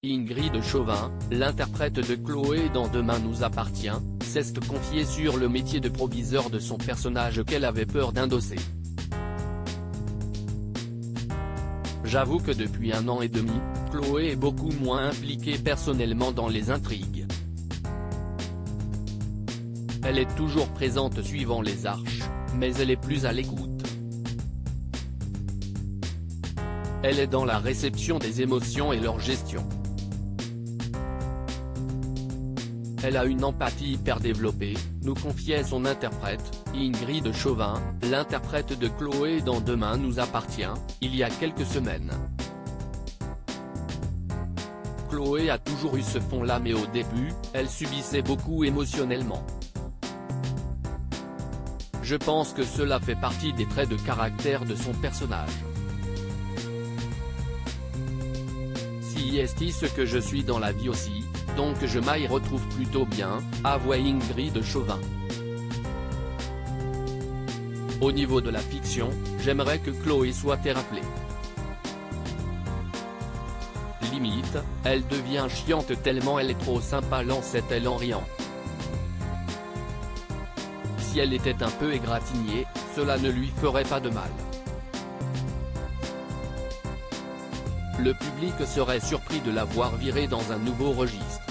Ingrid Chauvin, l'interprète de Chloé dans Demain nous appartient, s'est confiée sur le métier de proviseur de son personnage qu'elle avait peur d'endosser. J'avoue que depuis 1 an et demi, Chloé est beaucoup moins impliquée personnellement dans les intrigues. Elle est toujours présente suivant les arches, mais elle est plus à l'écoute. Elle est dans la réception des émotions et leur gestion. Elle a une empathie hyper développée, nous confiait son interprète, Ingrid Chauvin, l'interprète de Chloé dans Demain nous appartient, il y a quelques semaines. Chloé a toujours eu ce fond-là mais au début, elle subissait beaucoup émotionnellement. Je pense que cela fait partie des traits de caractère de son personnage. Si est ce que je suis dans la vie aussi, donc je m'y retrouve plutôt bien, avoue Ingrid Chauvin. Au niveau de la fiction, j'aimerais que Chloé soit thérapée. Limite, elle devient chiante tellement elle est trop sympa, lance-t-elle en riant. Si elle était un peu égratignée, cela ne lui ferait pas de mal. Le public serait surpris de la voir virer dans un nouveau registre.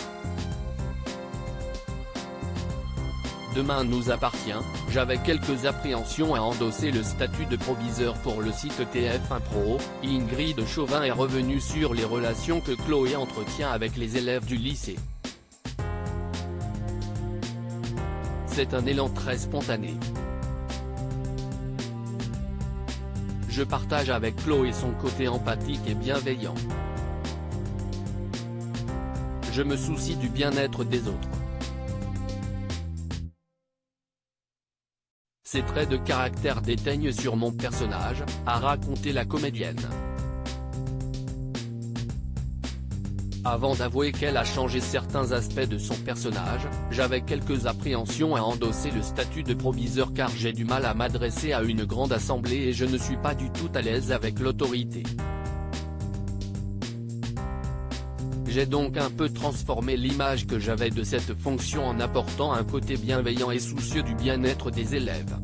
Demain nous appartient, j'avais quelques appréhensions à endosser le statut de proviseur pour le site TF1 Pro. Ingrid Chauvin est revenue sur les relations que Chloé entretient avec les élèves du lycée. C'est un élan très spontané. Je partage avec Chloé son côté empathique et bienveillant. Je me soucie du bien-être des autres. Ces traits de caractère déteignent sur mon personnage, a raconté la comédienne. Avant d'avouer qu'elle a changé certains aspects de son personnage, j'avais quelques appréhensions à endosser le statut de proviseur car j'ai du mal à m'adresser à une grande assemblée et je ne suis pas du tout à l'aise avec l'autorité. J'ai donc un peu transformé l'image que j'avais de cette fonction en apportant un côté bienveillant et soucieux du bien-être des élèves.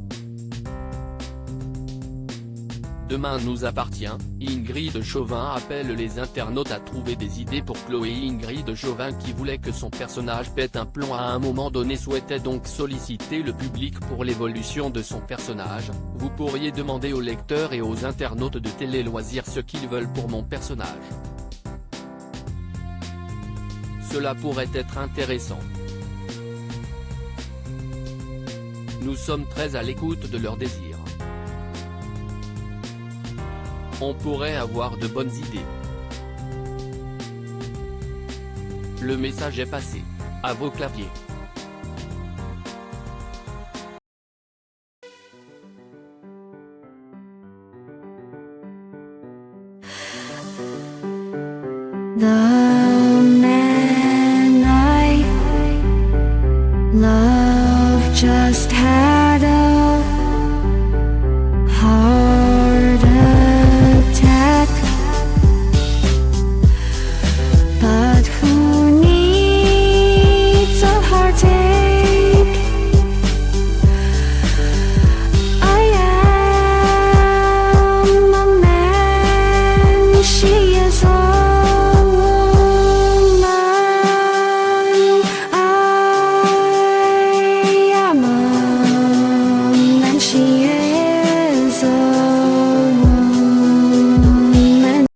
Demain nous appartient, Ingrid Chauvin appelle les internautes à trouver des idées pour Chloé. Ingrid Chauvin qui voulait que son personnage pète un plomb à un moment donné souhaitait donc solliciter le public pour l'évolution de son personnage. Vous pourriez demander aux lecteurs et aux internautes de Télé Loisirs ce qu'ils veulent pour mon personnage. Cela pourrait être intéressant. Nous sommes très à l'écoute de leurs désirs. On pourrait avoir de bonnes idées. Le message est passé. À vos claviers. 나